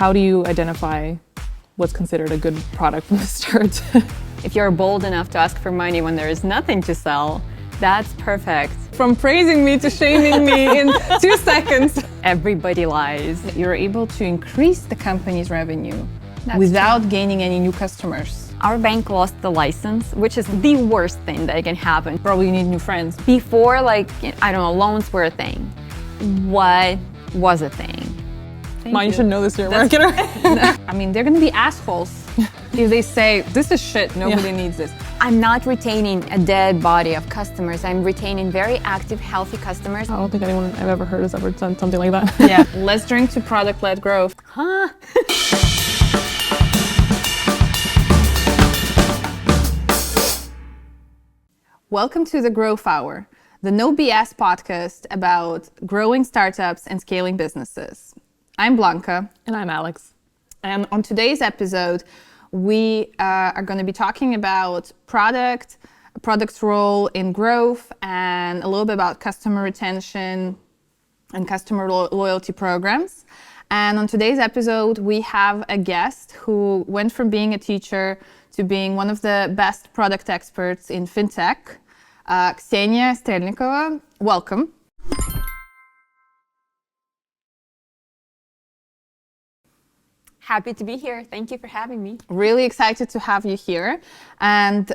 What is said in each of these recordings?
how do you identify what's considered a good product from the start? If you're bold enough to ask for money when there is nothing to sell, that's perfect. From praising me to shaming me in 2 seconds. Everybody lies. You're able to increase the company's revenue without gaining any new customers. Our bank lost the license, which is the worst thing that can happen. Probably you need new friends. Before, I don't know, loans were a thing. What was a thing? Mom, you should know this, you're a marketer. I mean, they're gonna be assholes if they say, this is shit, nobody needs this. I'm not retaining a dead body of customers. I'm retaining very active, healthy customers. I don't think anyone I've ever heard has ever done something like that. Yeah, let's drink to product-led growth. Huh? Welcome to the Growth Hour, the no BS podcast about growing startups and scaling businesses. I'm Blanca. And I'm Alex. And on today's episode, we are going to be talking about product's role in growth and a little bit about customer retention and customer loyalty programs. And on today's episode, we have a guest who went from being a teacher to being one of the best product experts in FinTech, Kseniya Strelnikova. Welcome. Happy to be here. Thank you for having me. Really excited to have you here. And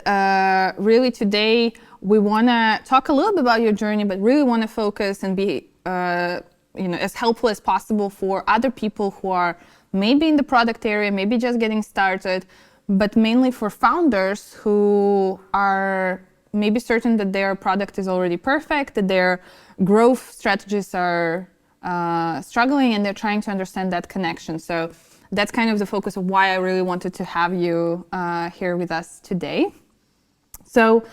really today, we want to talk a little bit about your journey, but really want to focus and be as helpful as possible for other people who are maybe in the product area, maybe just getting started, but mainly for founders who are maybe certain that their product is already perfect, that their growth strategies are struggling, and they're trying to understand that connection. So that's kind of the focus of why I really wanted to have you here with us today. So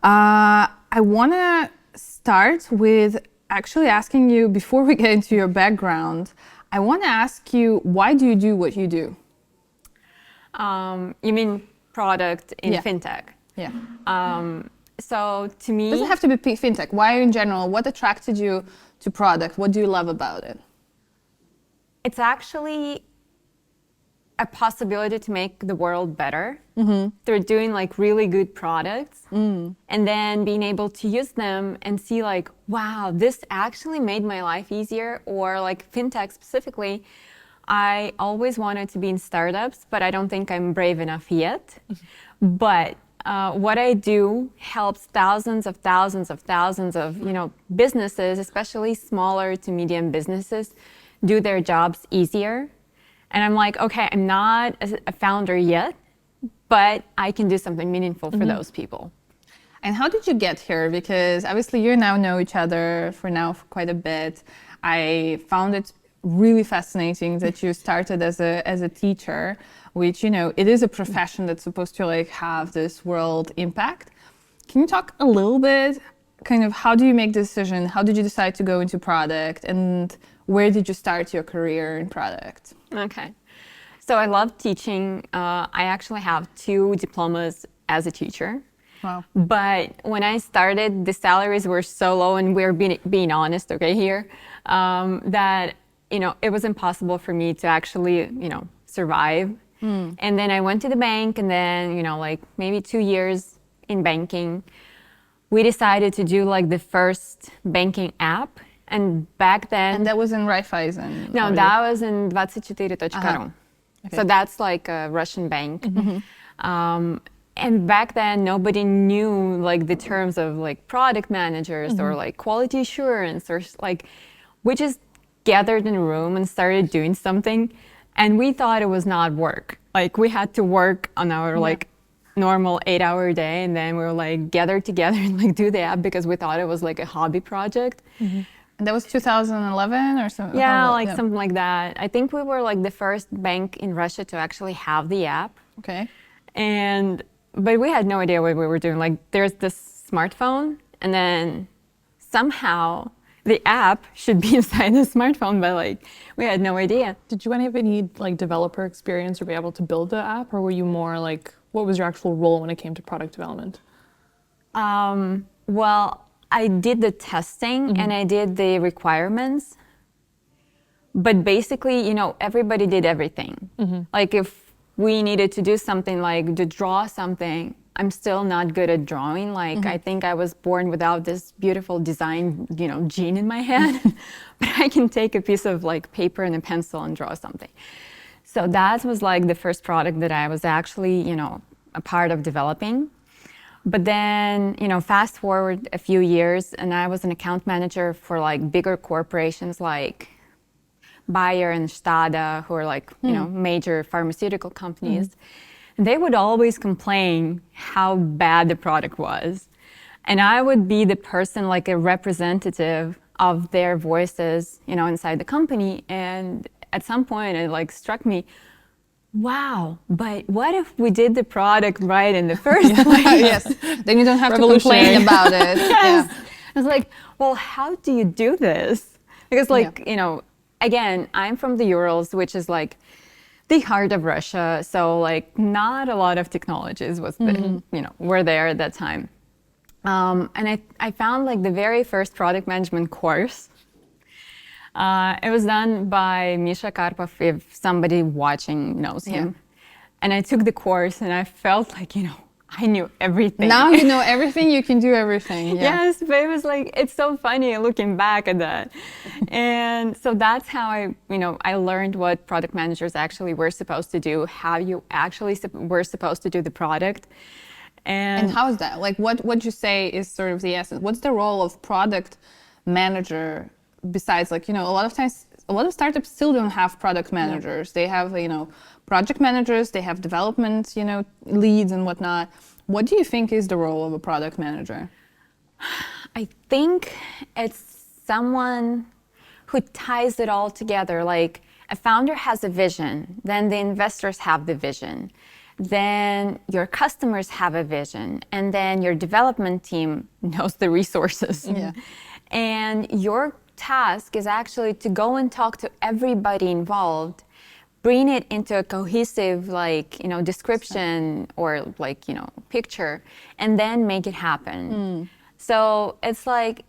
I want to start with actually asking you, before we get into your background, I want to ask you, why do you do what you do? You mean product in FinTech? Yeah. So to me... It doesn't have to be FinTech. Why in general? What attracted you to product? What do you love about it? It's actually a possibility to make the world better through doing really good products and then being able to use them and see wow, this actually made my life easier. Or FinTech specifically, I always wanted to be in startups, but I don't think I'm brave enough yet. But what I do helps thousands of businesses, especially smaller to medium businesses, do their jobs easier. And I'm like, okay, I'm not a founder yet, but I can do something meaningful for those people. And how did you get here? Because obviously you now know each other for quite a bit. I found it really fascinating that you started as a teacher, which, it is a profession that's supposed to have this world impact. Can you talk a little bit, kind of how do you make the decision? How did you decide to go into product? And where did you start your career in product? Okay. So I love teaching. I actually have 2 diplomas as a teacher. Wow. But when I started, the salaries were so low, and we're being honest, okay, here, that, it was impossible for me to actually, survive. And then I went to the bank, and then, maybe 2 years in banking, we decided to do the first banking app. And back then... And that was in Raiffeisen? No, that was in 24.ru. Okay. So that's a Russian bank. And back then, nobody knew the terms of product managers or quality assurance or we just gathered in a room and started doing something. And we thought it was not work. We had to work on our normal 8-hour day, and then we were gathered together and do the app because we thought it was a hobby project. And that was 2011 or something? Yeah, something like that. I think we were the first bank in Russia to actually have the app. Okay. But we had no idea what we were doing. There's this smartphone, and then somehow the app should be inside the smartphone, but we had no idea. Did you ever need developer experience or be able to build the app, or were you more what was your actual role when it came to product development? Well, I did the testing and I did the requirements, But basically, everybody did everything. Like if we needed to do something like to draw something, I'm still not good at drawing. Like I think I was born without this beautiful design, gene in my head, but I can take a piece of like paper and a pencil and draw something. So that was like the first product that I was actually, a part of developing. But then, fast forward a few years and I was an account manager for like bigger corporations like Bayer and Stada, who are like, major pharmaceutical companies. And they would always complain how bad the product was. And I would be the person, like a representative of their voices, inside the company. And at some point it like struck me, wow, but what if we did the product right in the first place? Yes, then you don't have to complain about it. Yes. Yeah. I was like, well, how do you do this? Because again, I'm from the Urals, which is like the heart of Russia. So like not a lot of technologies were there at that time. And I found like the very first product management course. It was done by Misha Karpov, if somebody watching knows him. Yeah. And I took the course and I felt like, I knew everything. Now you know everything, you can do everything. Yeah. Yes, but it was like, it's so funny looking back at that. And so that's how I learned what product managers actually were supposed to do, how you actually were supposed to do the product. And how is that? Like what you say is sort of the essence. What's the role of product manager besides like, a lot of times, a lot of startups still don't have product managers. They have, project managers, they have development, leads and whatnot. What do you think is the role of a product manager? I think it's someone who ties it all together. Like a founder has a vision, then the investors have the vision, then your customers have a vision, and then your development team knows the resources. Yeah. And your task is actually to go and talk to everybody involved, bring it into a cohesive description or picture, and then make it happen. So it's like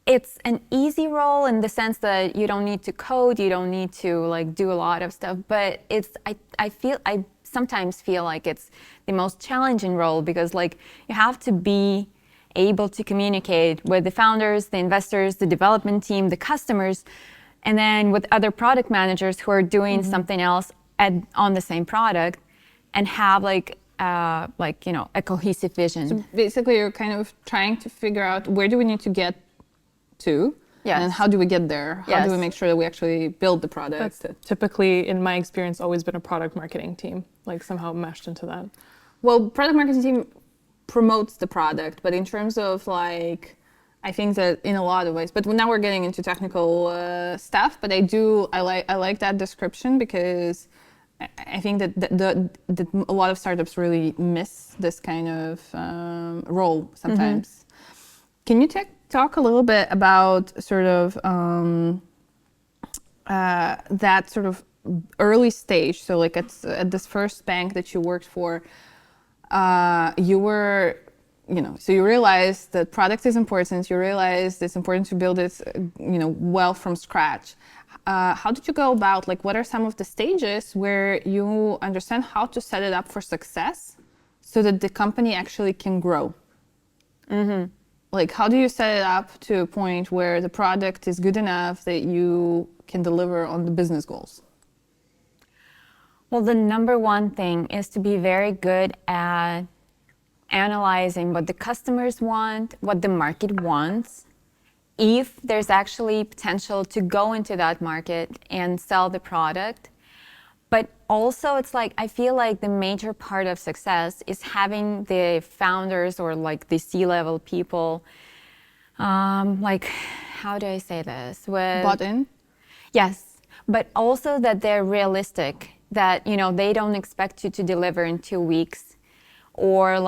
it's an easy role in the sense that you don't need to code, you don't need to do a lot of stuff, but I sometimes feel like it's the most challenging role because you have to be able to communicate with the founders, the investors, the development team, the customers, and then with other product managers who are doing something else on the same product, and have a cohesive vision. So basically, you're kind of trying to figure out where do we need to get to, and how do we get there? How do we make sure that we actually build the product? That's typically, in my experience, always been a product marketing team, somehow meshed into that. Well, product marketing team promotes the product, but in terms of I think that in a lot of ways, but now we're getting into technical stuff, but I like that description because I think that a lot of startups really miss this kind of role sometimes. Can you talk a little bit about sort of that sort of early stage? So at this first bank that you worked for, you were, so you realized that product is important. You realized it's important to build it, well from scratch. How did you go about, what are some of the stages where you understand how to set it up for success so that the company actually can grow? How do you set it up to a point where the product is good enough that you can deliver on the business goals? Well, the number one thing is to be very good at analyzing what the customers want, what the market wants, if there's actually potential to go into that market and sell the product. But also it's I feel like the major part of success is having the founders or the C-level people, how do I say this? Bought in? Yes, but also that they're realistic, that they don't expect you to deliver in 2 weeks, or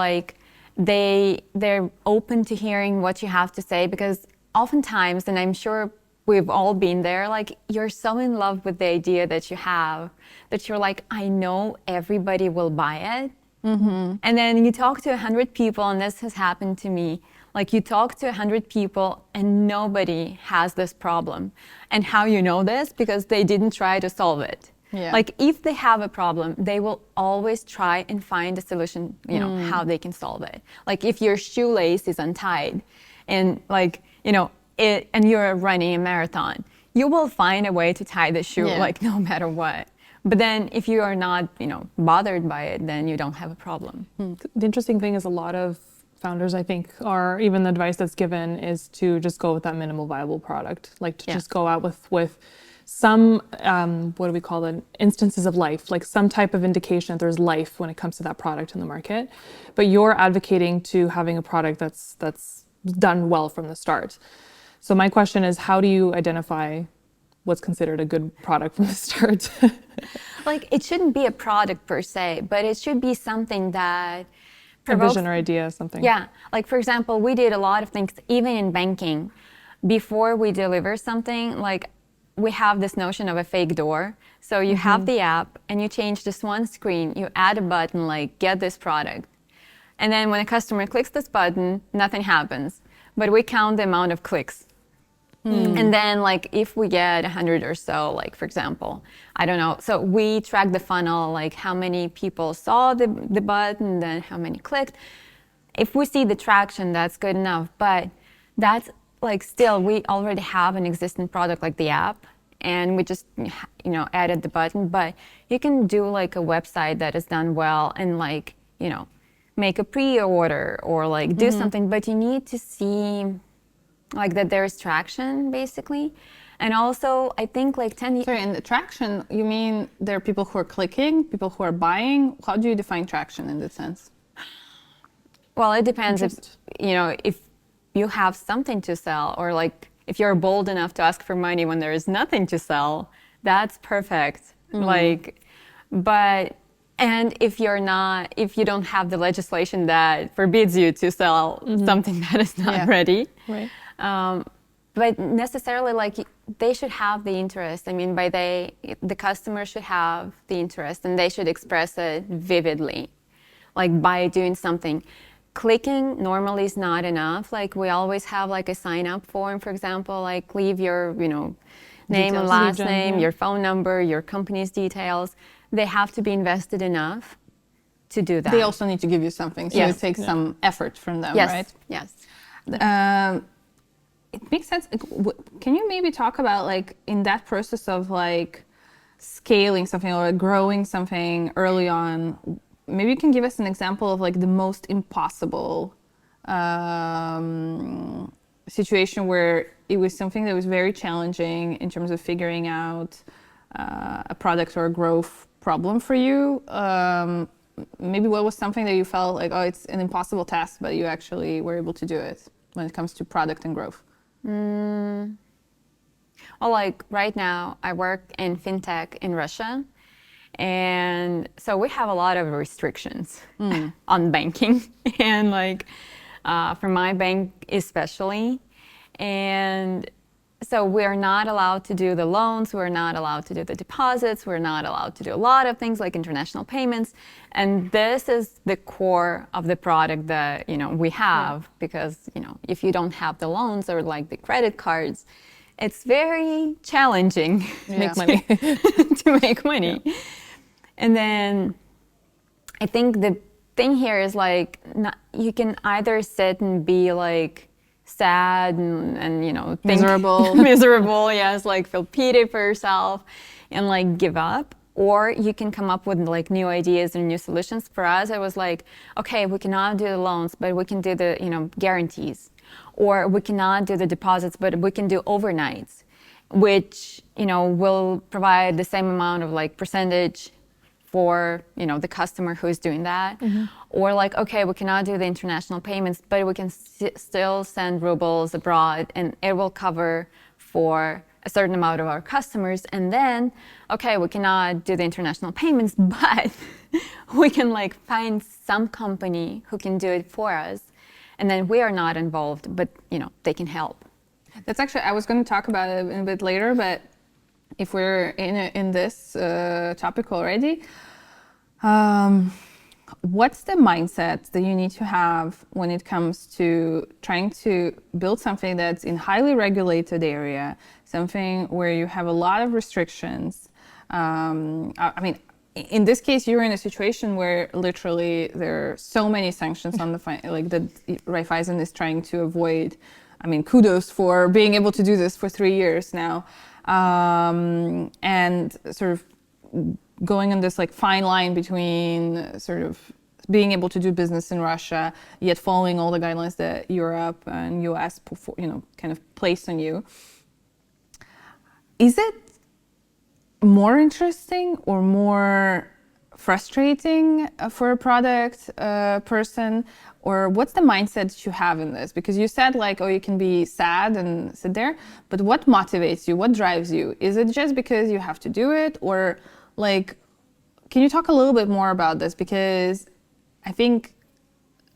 they're open to hearing what you have to say, because oftentimes, and I'm sure we've all been there, you're so in love with the idea that you have that you're I know everybody will buy it. And then you talk to 100 people, and this has happened to me, Like you talk to 100 people and nobody has this problem. And how you know this? Because they didn't try to solve it. Yeah. Like if they have a problem, they will always try and find a solution, you know, how they can solve it. Like if your shoelace is untied and like, you know, and you're running a marathon, you will find a way to tie the shoe, like no matter what. But then if you are not, you know, bothered by it, then you don't have a problem. The interesting thing is a lot of founders, I think, are even the advice that's given is to just go with that minimal viable product, like to just go out with some, what do we call it, instances of life, like some type of indication that there's life when it comes to that product in the market. But you're advocating to having a product that's done well from the start. So my question is, how do you identify what's considered a good product from the start? Like it shouldn't be a product per se, but it should be something that a vision or idea, something. Yeah, like for example, we did a lot of things, even in banking. Before we deliver something, like we have this notion of a fake door. So you have the app and you change this one screen, you add a button like get this product. And then when a customer clicks this button, nothing happens. But we count the amount of clicks. And then like if we get 100 or so, like for example, I don't know. So we track the funnel, like how many people saw the button, then how many clicked. If we see the traction, that's good enough. But that's like still, we already have an existing product like the app and we just, you know, added the button. But you can do like a website that is done well and like, you know, make a pre-order or like do something, but you need to see like that there is traction basically. And also I think like 10 years. Sorry, and the traction, you mean there are people who are clicking, people who are buying? How do you define traction in that sense? Well, it depends if, you know, if you have something to sell or like if you're bold enough to ask for money when there is nothing to sell, that's perfect. Like, but, and if you're not, if you don't have the legislation that forbids you to sell something that is not ready. Right. But necessarily, like, they should have the interest. I mean, by the customer should have the interest and they should express it vividly, like by doing something. Clicking normally is not enough. Like, we always have like a sign-up form, for example, like leave your, you know, name and last name, your phone number, your company's details. They have to be invested enough to do that. They also need to give you something, so it takes some effort from them, right? Yes. It makes sense. Can you maybe talk about like in that process of like scaling something or growing something early on, maybe you can give us an example of like the most impossible situation where it was something that was very challenging in terms of figuring out a product or a growth problem for you. Maybe what was something that you felt like, oh, it's an impossible task, but you actually were able to do it when it comes to product and growth? Well, like right now, I work in FinTech in Russia. And so we have a lot of restrictions on banking and like for my bank especially. And so we're not allowed to do the loans, we're not allowed to do the deposits, we're not allowed to do a lot of things like international payments. And this is the core of the product that, you know, we have because, you know, if you don't have the loans or like the credit cards, it's very challenging Make money. to make money. And then I think the thing here is like, you can either sit and be like sad and you know, think miserable, yes, like feel pity for yourself and like give up. Or you can come up with like new ideas and new solutions. For us, I was like, okay, we cannot do the loans, but we can do the, you know, guarantees. Or we cannot do the deposits, but we can do overnights, which, you know, will provide the same amount of like percentage for, you know, the customer who is doing that. Or like, okay, we cannot do the international payments, but we can still send rubles abroad and it will cover for a certain amount of our customers. And then, okay, we cannot do the international payments, but we can like find some company who can do it for us. And then we are not involved, but, you know, they can help. That's actually, I was going to talk about it a bit later, but if we're in this topic already, how what's the mindset that you need to have when it comes to trying to build something that's in highly regulated area, something where you have a lot of restrictions? I mean, in this case, you're in a situation where literally there are so many sanctions on the like that Raiffeisen is trying to avoid. I mean, kudos for being able to do this for 3 years now, and sort of going on this like fine line between sort of being able to do business in Russia, yet following all the guidelines that Europe and US, kind of place on you. Is it more interesting or more frustrating for a product person, or what's the mindset that you have in this? Because you said like, oh, you can be sad and sit there, but what motivates you? What drives you? Is it just because you have to do it, or like, can you talk a little bit more about this? Because I think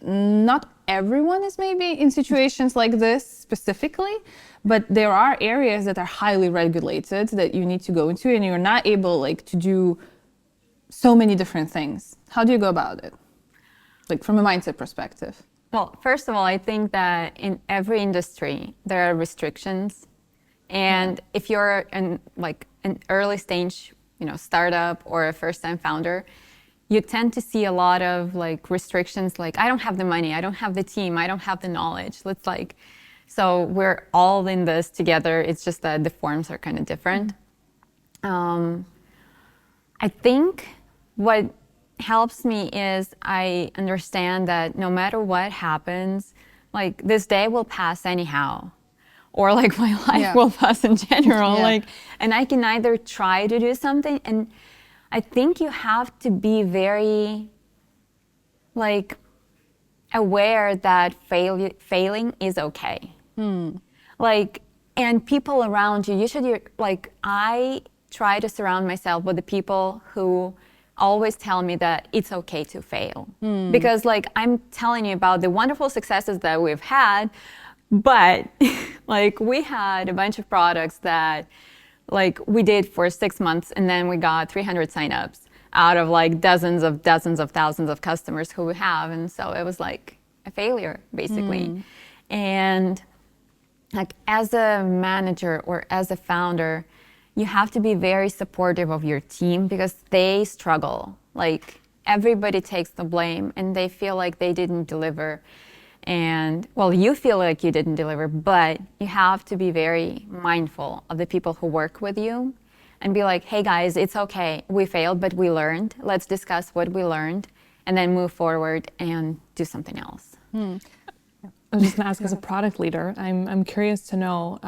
not everyone is maybe in situations like this specifically, but there are areas that are highly regulated that you need to go into, and you're not able like to do so many different things. How do you go about it? Like from a mindset perspective? Well, first of all, I think that in every industry, there are restrictions. And if you're in like an early stage, startup or a first-time founder, you tend to see a lot of like restrictions, like I don't have the money, I don't have the team, I don't have the knowledge. So we're all in this together. It's just that the forms are kind of different. I think what helps me is I understand that no matter what happens, like this day will pass anyhow, or like my life will pass in general. And I can either try to do something, and I think you have to be very like aware that failing is okay. Like, and people around you should, like, I try to surround myself with the people who always tell me that it's okay to fail. Because like, I'm telling you about the wonderful successes that we've had, but like we had a bunch of products that like we did for 6 months, and then we got 300 signups out of like dozens of thousands of customers who we have. And so it was like a failure basically. And like as a manager or as a founder, you have to be very supportive of your team because they struggle. Like everybody takes the blame and they feel like they didn't deliver. And well, you feel like you didn't deliver, but you have to be very mindful of the people who work with you and be like, hey guys, it's okay. We failed, but we learned. Let's discuss what we learned and then move forward and do something else. I was just gonna ask, as a product leader, I'm curious to know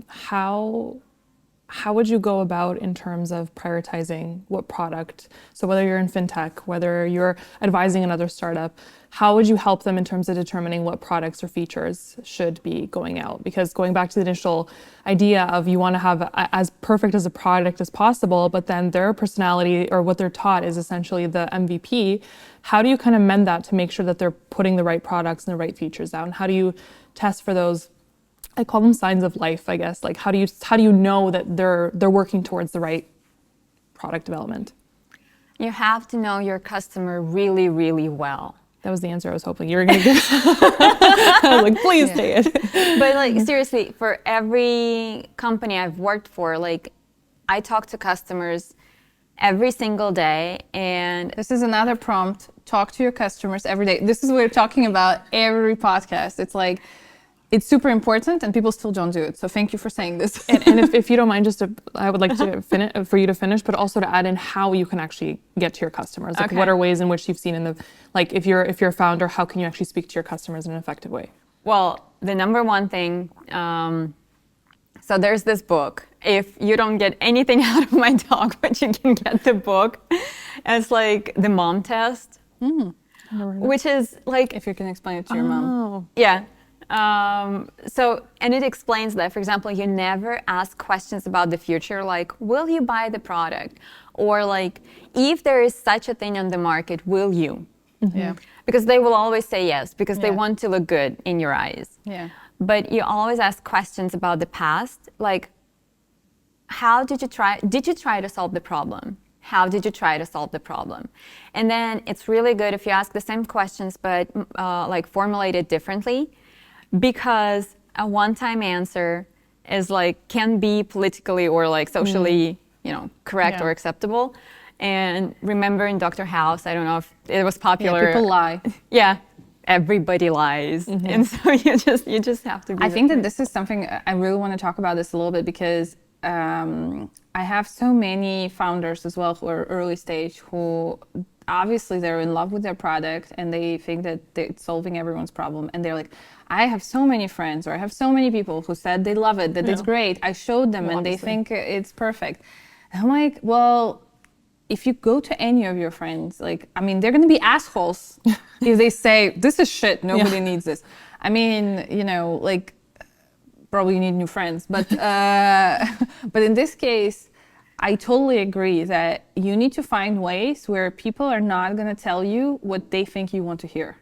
how would you go about in terms of prioritizing what product? So whether you're in FinTech, whether you're advising another startup, how would you help them in terms of determining what products or features should be going out? Because going back to the initial idea of you want to have as perfect as a product as possible, but then their personality or what they're taught is essentially the MVP. How do you kind of mend that to make sure that they're putting the right products and the right features out? And how do you test for those? I call them signs of life, I guess. Like how do you know that they're working towards the right product development? You have to know your customer really, really well. That was the answer I was hoping you were going to give. I was like, please say it. But like seriously, for every company I've worked for, like I talk to customers every single day, and this is another prompt: talk to your customers every day. This is what we're talking about every podcast. It's like, it's super important, and people still don't do it. So thank you for saying this. And if you don't mind, I would like to for you to finish, but also to add in how you can actually get to your customers. Like, what are ways in which you've seen in the, like, if you're a founder, how can you actually speak to your customers in an effective way? Well, the number one thing. So there's this book. If you don't get anything out of my talk, but you can get the book, it's like the mom test, which is like, if you can explain it to your mom. Yeah. And it explains that, for example, you never ask questions about the future, like, will you buy the product? Or like, if there is such a thing on the market, will you? Yeah. Because they will always say yes, because they want to look good in your eyes. Yeah. But you always ask questions about the past, like, did you try to solve the problem? how did you try to solve the problem? And then it's really good if you ask the same questions, but like formulated differently, because a one-time answer is like, can be politically or like socially, correct or acceptable. And remember in Dr. House, I don't know if it was popular. Yeah, people lie. Yeah, everybody lies. And so you just have to be. I think that this is something I really want to talk about this a little bit, because I have so many founders as well who are early stage, who obviously they're in love with their product and they think that it's solving everyone's problem. And they're like, I have so many friends, or I have so many people who said they love it, that it's great. I showed them and they think it's perfect. And I'm like, well, if you go to any of your friends, like, I mean, they're going to be assholes if they say, this is shit, nobody needs this. I mean, like, probably you need new friends. But in this case, I totally agree that you need to find ways where people are not going to tell you what they think you want to hear.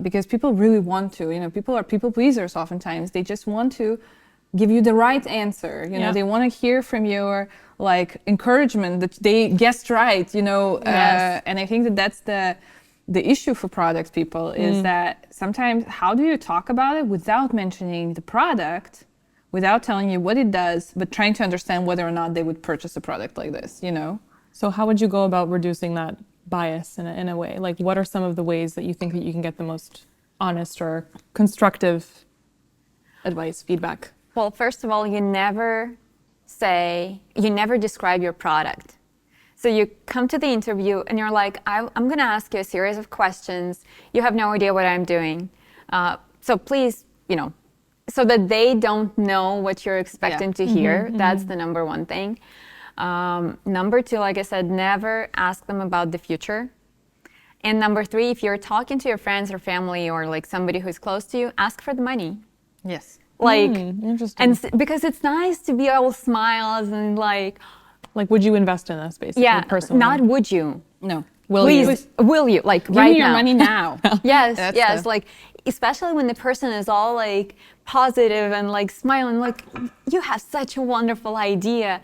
Because people really want to, people are people pleasers oftentimes. They just want to give you the right answer. They want to hear from your like encouragement that they guessed right, and I think that that's the issue for product people is that sometimes how do you talk about it without mentioning the product, without telling you what it does, but trying to understand whether or not they would purchase a product like this, So how would you go about reducing that bias in a way? Like, what are some of the ways that you think that you can get the most honest or constructive advice, feedback? Well, first of all, you never describe your product. So you come to the interview and you're like, I'm going to ask you a series of questions. You have no idea what I'm doing. So please, so that they don't know what you're expecting to hear. That's the number one thing. Number two, like I said, never ask them about the future. And number three, if you're talking to your friends or family or like somebody who's close to you, ask for the money. Yes. Like, interesting. and because it's nice to be all smiles and like, would you invest in this basically? yeah, personally? not would you? No. Will you? Like, Give right me your now. money now. Yes. Like, especially when the person is all like positive and like smiling, like, you have such a wonderful idea.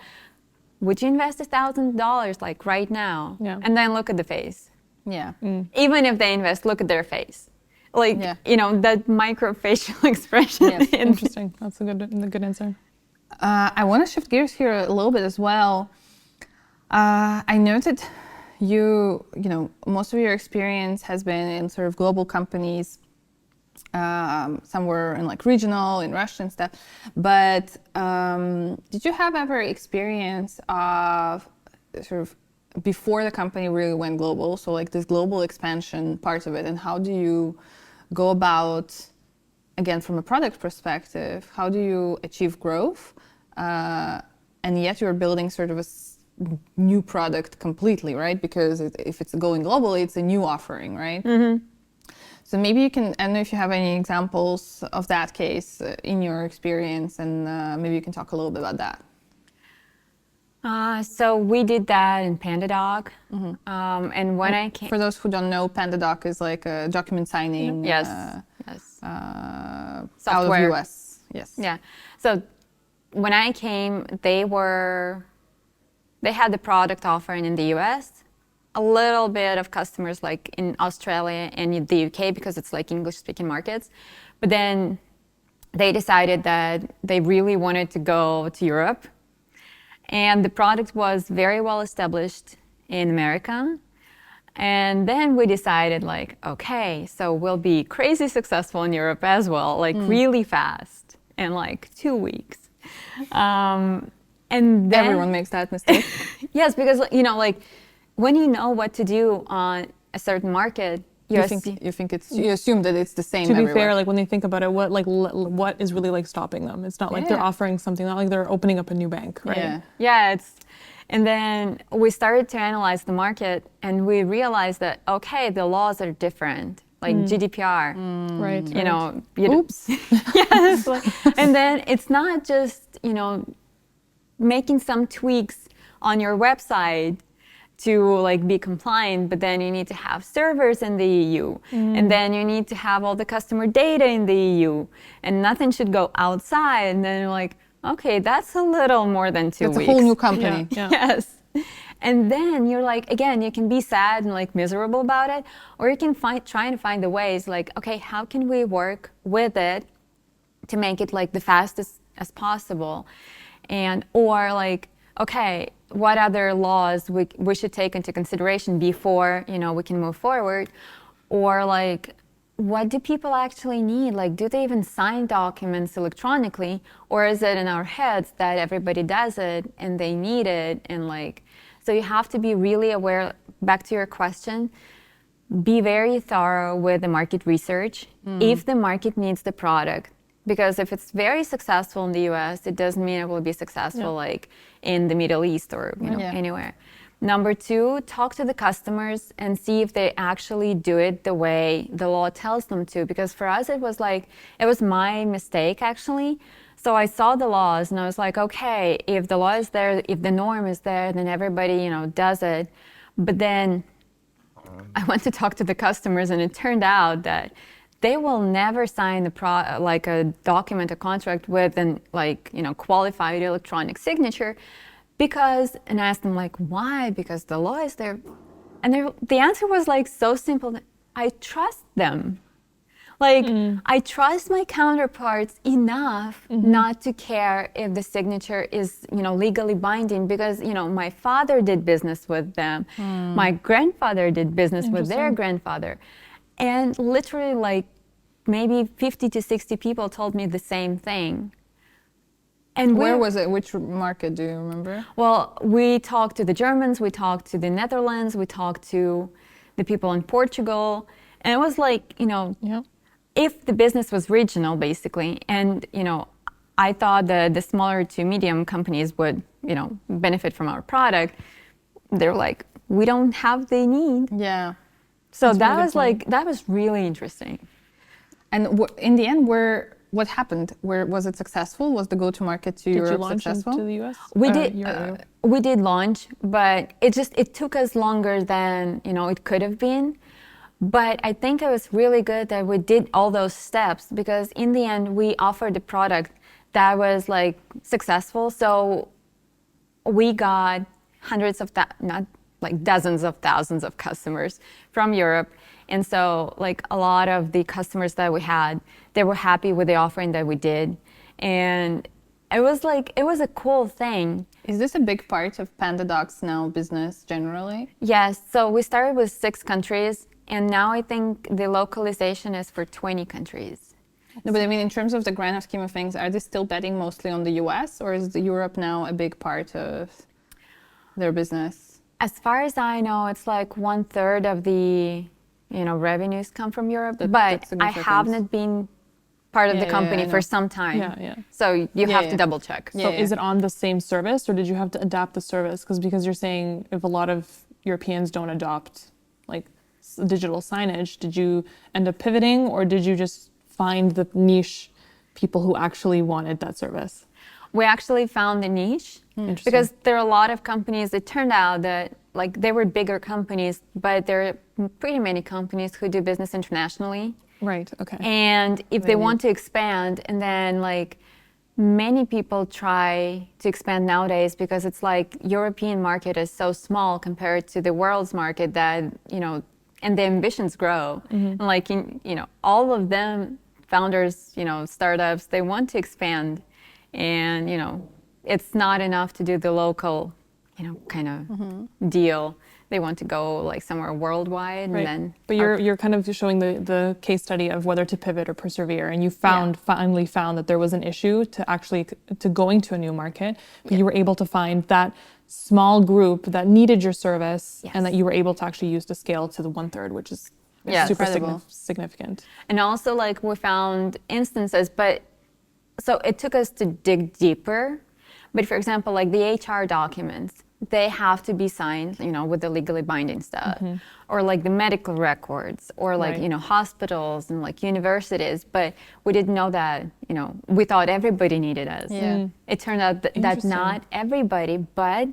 Would you invest $1,000 like right now? Yeah. And then look at the face. Yeah. Even if they invest, look at their face. Like, that microfacial expression. Yes. Interesting. That's a good answer. I want to shift gears here a little bit as well. I noted most of your experience has been in sort of global companies, somewhere in like regional, in Russia and stuff. But did you have ever experience of sort of before the company really went global? So like this global expansion part of it, and how do you go about, again, from a product perspective, how do you achieve growth? And yet you're building sort of a new product completely, right? Because if it's going globally, it's a new offering, right? So maybe you can, I don't know if you have any examples of that case in your experience, and maybe you can talk a little bit about that. So we did that in PandaDoc. And when I came... For those who don't know, PandaDoc is like a document signing Yes. out Software. of US. Yes. Yeah. So when I came, they had the product offering in the US, a little bit of customers like in Australia and in the UK because it's like English-speaking markets. But then they decided that they really wanted to go to Europe. And the product was very well established in America. And then we decided like, okay, so we'll be crazy successful in Europe as well, like really fast in like 2 weeks. And then, Everyone makes that mistake. yes, because like when you know what to do on a certain market, you assume that it's the same To be everywhere. fair, like when they think about it, what is really like stopping them? It's not like they're offering something, not like they're opening up a new bank, right? Yeah, and then we started to analyze the market and we realized that, okay, the laws are different, like GDPR. Right. Oops. Yes. And then it's not just, making some tweaks on your website to like be compliant, but then you need to have servers in the EU, and then you need to have all the customer data in the EU, and nothing should go outside. And then you're like, okay, that's a little more than 2 weeks. It's a whole new company. Yeah. Yes. And then you're like, again, you can be sad and like miserable about it, or you can try and find the ways like, okay, how can we work with it to make it like the fastest as possible? And, or like, okay, what other laws we should take into consideration before, we can move forward? Or like, what do people actually need? Like, do they even sign documents electronically, or is it in our heads that everybody does it and they need it? And like, so you have to be really aware. Back to your question, be very thorough with the market research if the market needs the product. Because if it's very successful in the US, it doesn't mean it will be successful like in the Middle East or anywhere. Number two, talk to the customers and see if they actually do it the way the law tells them to. Because for us, it was my mistake actually. So I saw the laws and I was like, okay, if the law is there, if the norm is there, then everybody, does it. But then I went to talk to the customers and it turned out that they will never sign a document, a contract with an qualified electronic signature because, and I asked them like, why? Because the law is there. And the answer was like so simple. I trust them. Like, I trust my counterparts enough not to care if the signature is, legally binding because, my father did business with them. My grandfather did business with their grandfather. And literally like maybe 50 to 60 people told me the same thing. And where was it? Which market, do you remember? Well, we talked to the Germans, we talked to the Netherlands, we talked to the people in Portugal. And it was like, if the business was regional, basically, and, I thought the smaller to medium companies would, benefit from our product, they're like, we don't have the need. Yeah. So that was really interesting. And in the end, what happened? Was it successful? Was the go-to-market to Europe successful? Did you launch to the US? We did launch, but it took us longer than it could have been. But I think it was really good that we did all those steps because in the end we offered a product that was like successful. So we got not like dozens of thousands of customers from Europe. And so like a lot of the customers that we had, they were happy with the offering that we did. And it was a cool thing. Is this a big part of PandaDoc's now business generally? Yes, so we started with 6 countries and now I think the localization is for 20 countries. No, but I mean, in terms of the grand scheme of things, are they still betting mostly on the US or is Europe now a big part of their business? As far as I know, it's like 1/3 of the revenues come from Europe, but I haven't been part of the company for some time. So you have to double check. So is it on the same service or did you have to adapt the service? Because you're saying if a lot of Europeans don't adopt like digital signage, did you end up pivoting or did you just find the niche people who actually wanted that service? We actually found the niche because there are a lot of companies. It turned out that like they were bigger companies, but there are pretty many companies who do business internationally. Right. Okay. And if they want to expand, and then like many people try to expand nowadays because it's like European market is so small compared to the world's market that and the ambitions grow. And like all of them founders, startups, they want to expand. And, it's not enough to do the local, kind of deal. They want to go like somewhere worldwide. Right. And then. But you're kind of showing the case study of whether to pivot or persevere. And you finally found that there was an issue to going to a new market, but you were able to find that small group that needed your service and that you were able to actually use to scale to the 1/3, which is super significant. And also like we found instances, but so it took us to dig deeper. But for example, like the HR documents, they have to be signed, with the legally binding stuff, or like the medical records, or like, hospitals and like universities. But we didn't know that, we thought everybody needed us. It turned out that not everybody, but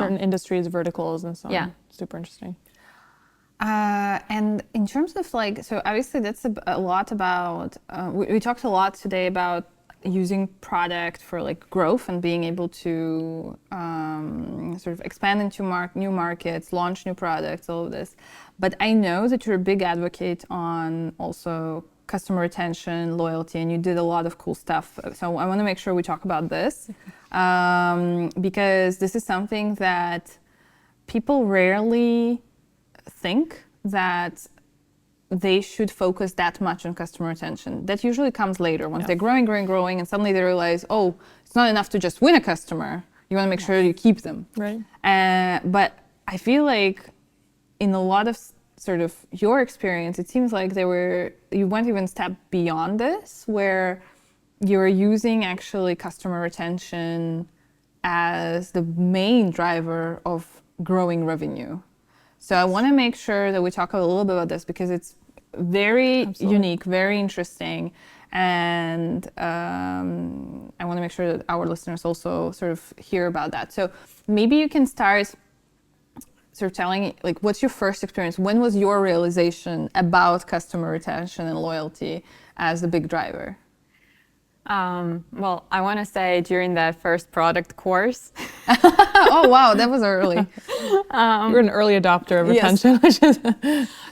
certain industries, verticals, and so on. Super interesting. And in terms of like, so obviously that's a lot about, we talked a lot today about using product for like growth and being able to sort of expand into new markets, launch new products, all of this. But I know that you're a big advocate on also customer retention, loyalty, and you did a lot of cool stuff. So I want to make sure we talk about this because this is something that people rarely think that they should focus that much on customer retention. That usually comes later once they're growing, and suddenly they realize, oh, it's not enough to just win a customer. You want to make sure you keep them. Right. But I feel like in a lot of sort of your experience, it seems like you went even a step beyond this, where you're using actually customer retention as the main driver of growing revenue. So I want to make sure that we talk a little bit about this because it's very unique, very interesting. And I want to make sure that our listeners also sort of hear about that. So maybe you can start sort of telling, like, what's your first experience? When was your realization about customer retention and loyalty as the big driver? Well, I want to say during that first product course. Oh, wow, that was early. You're an early adopter of retention. Yes.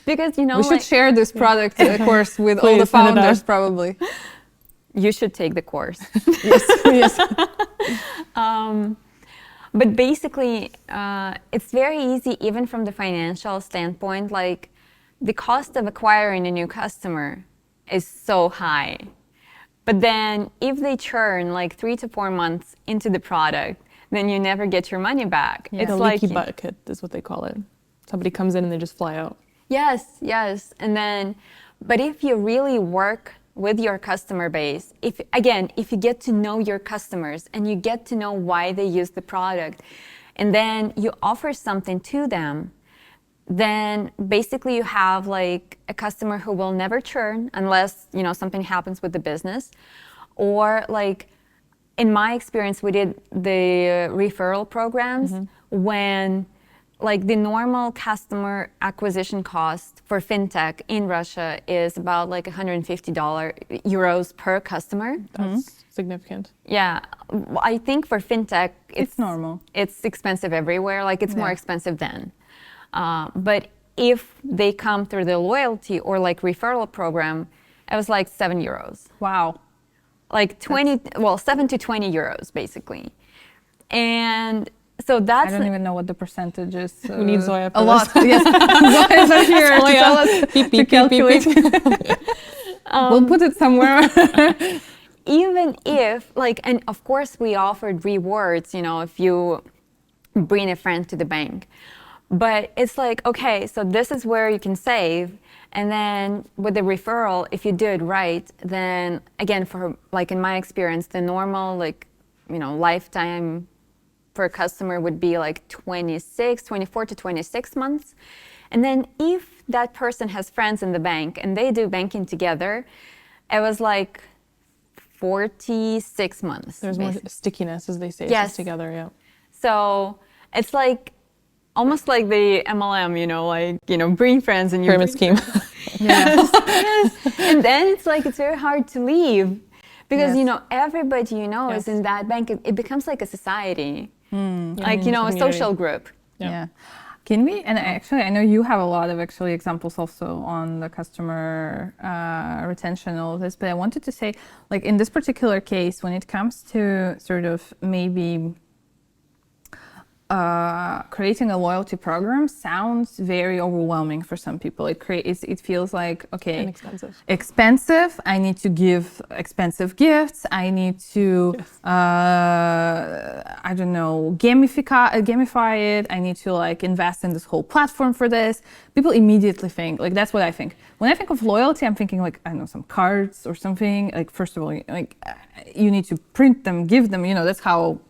Because, you know, we should share this product course with all the founders, probably. You should take the course. Yes. But basically, it's very easy, even from the financial standpoint, like the cost of acquiring a new customer is so high. But then if they churn like 3 to 4 months into the product, then you never get your money back. Yeah. It's a leaky bucket is what they call it. Somebody comes in and they just fly out. Yes. And then, but if you really work with your customer base, if you get to know your customers and you get to know why they use the product, and then you offer something to them, then basically you have like a customer who will never churn unless, you know, something happens with the business. Or like in my experience, we did the referral programs when like the normal customer acquisition cost for FinTech in Russia is about like €150 per customer. That's significant. Yeah, I think for FinTech, it's normal. It's expensive everywhere. Like it's more expensive then. But if they come through the loyalty or like referral program, it was like €7. Wow. Like 7 to 20 euros basically. And so that's... I don't even know what the percentage is. We need Zoya for a lot. Yes. Zoya's are here to tell us to calculate. We'll put it somewhere. Even if, like, and of course we offered rewards, you know, if you bring a friend to the bank. But it's like, okay, so this is where you can save. And then with the referral, if you do it right, then again, for like in my experience, the normal, like, you know, lifetime for a customer would be like 24 to 26 months. And then if that person has friends in the bank and they do banking together, it was like 46 months. There's more stickiness, as they say, yes. Together, yeah. So it's like, almost like the MLM, you know, like, you know, bring friends and you pyramid scheme. Yes. And then it's like, it's very hard to leave because, you know, everybody, you know, is in that bank. It becomes like a society, like, you know, a social group. Yeah. Can we, and actually, I know you have a lot of actually examples also on the customer retention and all of this, but I wanted to say, like in this particular case, when it comes to sort of maybe creating a loyalty program sounds very overwhelming for some people. It feels like, okay, expensive. I need to give expensive gifts. I need to, I don't know, gamify it. I need to like invest in this whole platform for this. People immediately think, like, that's what I think. When I think of loyalty, I'm thinking like, I don't know, some cards or something. Like, first of all, like you need to print them, give them, you know, that's how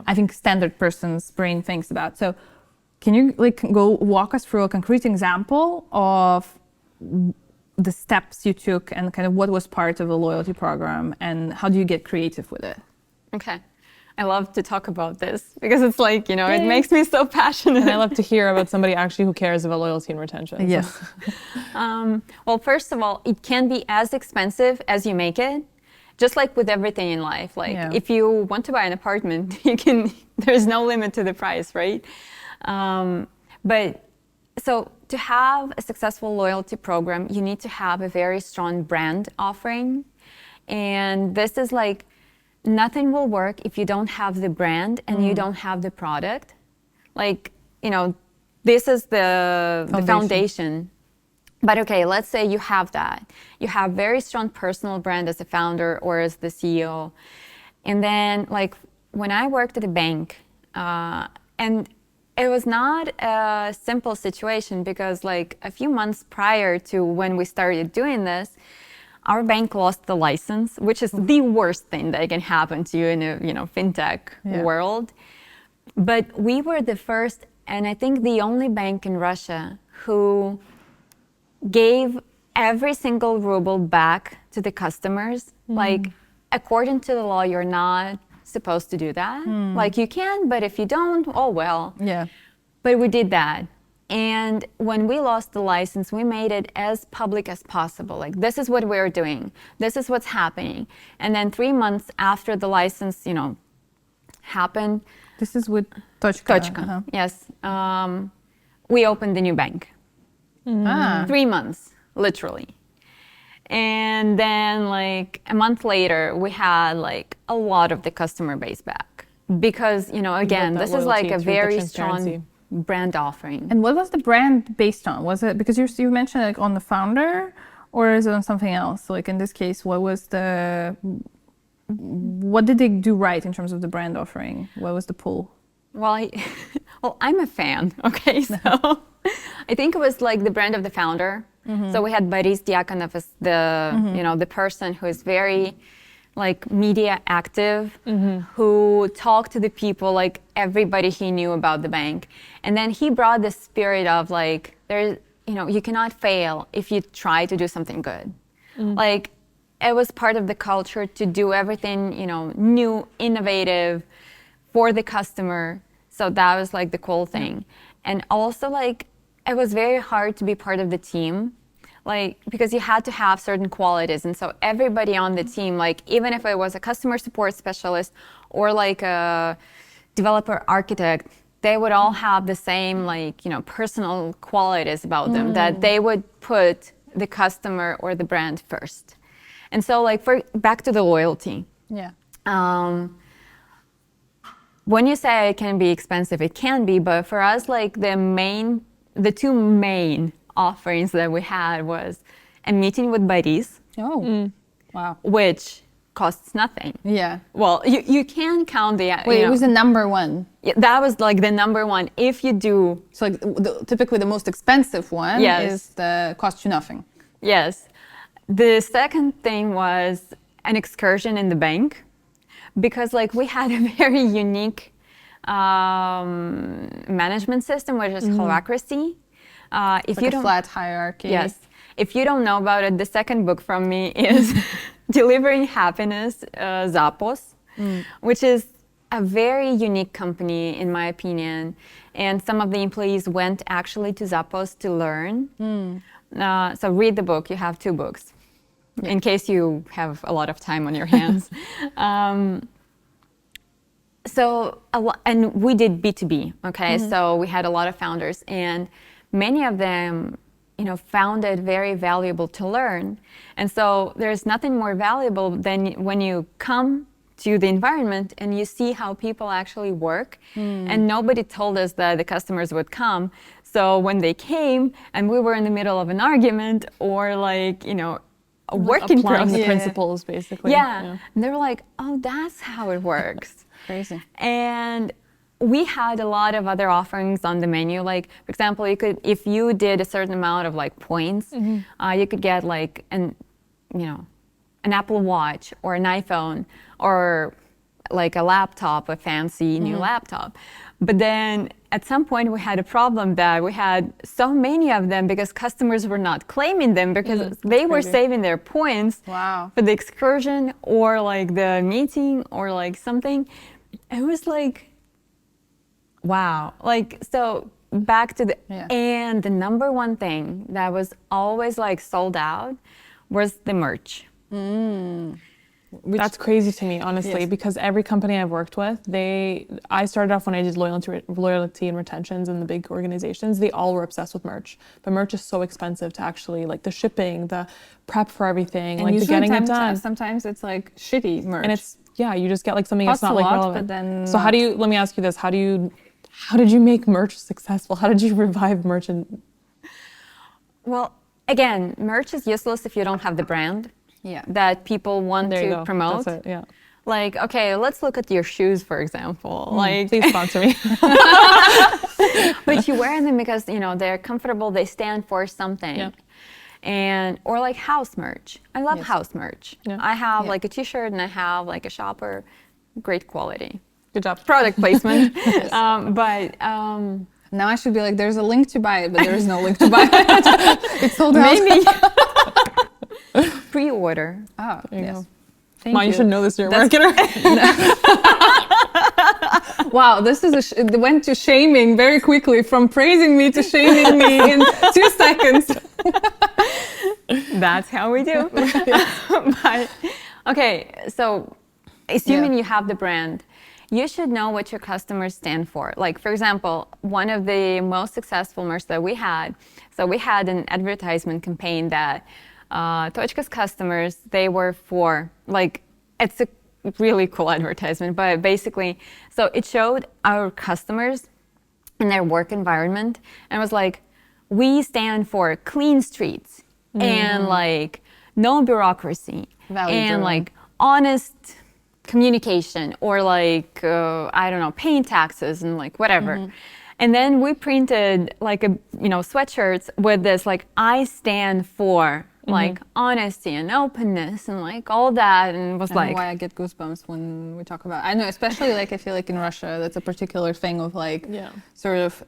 I think standard person's brain thinks about. So can you like go walk us through a concrete example of the steps you took and kind of what was part of the loyalty program and how do you get creative with it? Okay. I love to talk about this because it's like, you know, it makes me so passionate. And I love to hear about somebody actually who cares about loyalty and retention. Yes. Well, first of all, it can be as expensive as you make it. just like with everything in life, like Yeah. if you want to buy an apartment, there's no limit to the price, right? But so to have a successful loyalty program, you need to have a very strong brand offering. And this is like, nothing will work if you don't have the brand and you don't have the product. Like, this is the foundation. But okay, let's say you have that. You have very strong personal brand as a founder or as the CEO. And then like when I worked at a bank, and it was not a simple situation because like a few months prior to when we started doing this, our bank lost the license, which is the worst thing that can happen to you in a fintech world. But we were the first, and I think the only bank in Russia who gave every single ruble back to the customers. Like, according to the law, you're not supposed to do that. Like, you can, but if you don't, oh well. Yeah. But we did that. And when we lost the license, we made it as public as possible. Like, this is what we're doing. This is what's happening. And then 3 months after the license, happened. This is with Tochka. Yes. We opened a new bank. 3 months, literally. And then like a month later, we had like a lot of the customer base back. Because, again, this is like a very strong brand offering. And what was the brand based on? Was it, because you mentioned like on the founder, or is it on something else? Like in this case, what did they do right in terms of the brand offering? What was the pull? Well, I'm a fan, okay? So I think it was like the brand of the founder. So we had Boris Diakonov as the person who is very like media active, who talked to the people, like everybody he knew about the bank. And then he brought the spirit of like, you cannot fail if you try to do something good. Like, it was part of the culture to do everything, new, innovative for the customer. So that was like the cool thing. And also like, it was very hard to be part of the team, like, because you had to have certain qualities. And so everybody on the team, like, even if it was a customer support specialist or like a developer architect, they would all have the same, like, personal qualities about them, that they would put the customer or the brand first. And so like, back to the loyalty. Yeah. When you say it can be expensive, it can be, but for us, like the two main offerings that we had was a meeting with Boris. Oh, wow. Which costs nothing. Yeah. Well, you can count the... Wait, it was the number one. Yeah, that was like the number one. If you do... So like typically the most expensive one is the cost you nothing. Yes. The second thing was an excursion in the bank, because like we had a very unique management system, which is holacracy. If like you a don't, flat hierarchy. Yes. If you don't know about it, the second book from me is Delivering Happiness, Zappos, which is a very unique company, in my opinion. And some of the employees went actually to Zappos to learn. So read the book. You have 2 books, in case you have a lot of time on your hands. And we did B2B, okay? So we had a lot of founders, and many of them, found it very valuable to learn. And so there's nothing more valuable than when you come to the environment and you see how people actually work. And nobody told us that the customers would come. So when they came and we were in the middle of an argument or like, a working applying process. the principles, basically. Yeah. And they were like, oh, that's how it works. Crazy. And we had a lot of other offerings on the menu. Like, for example, you could, if you did a certain amount of like points, you could get like an Apple Watch or an iPhone or like a laptop, a fancy new laptop. But then at some point we had a problem that we had so many of them because customers were not claiming them because they were saving their points for the excursion or like the meeting or like something. It was like, wow. Like, so back to and the number one thing that was always like sold out was the merch. That's crazy to me, honestly, because every company I've worked with, I started off when I did loyalty and retentions in the big organizations, they all were obsessed with merch. But merch is so expensive to actually, like the shipping, the prep for everything, and like the getting it done. Sometimes it's like shitty merch. And it's, you just get like something that's not like relevant. But then so let me ask you this, how did you make merch successful? How did you revive merch? Well, again, merch is useless if you don't have the brand that people want to promote. That's it, yeah. Like, okay, let's look at your shoes, for example. Like, please sponsor me. But you wear them because, they're comfortable, they stand for something. Yeah. Or like house merch. I love house merch. Yeah. I have like a t-shirt and I have like a shopper, great quality. Good job. Product placement. Now I should be like, there's a link to buy it, but there is no link to buy it. It's sold out. Maybe. Pre-order. Oh, yes. Thank you. You should know this, you're a marketer. Wow, this is it went to shaming very quickly, from praising me to shaming me in 2 seconds. That's how we do. But, okay, so assuming you have the brand, you should know what your customers stand for. Like, for example, one of the most successful merch that we had, so we had an advertisement campaign that Tochka's customers, they were for, like, it's a really cool advertisement, but basically, so it showed our customers in their work environment, and it was like, we stand for clean streets and like no bureaucracy and like honest communication, or like, I don't know, paying taxes and like whatever. And then we printed like sweatshirts with this, like, I stand for like honesty and openness and like all that, and it was like, why I get goosebumps when we talk about, I know, especially like I feel like in Russia that's a particular thing of like sort of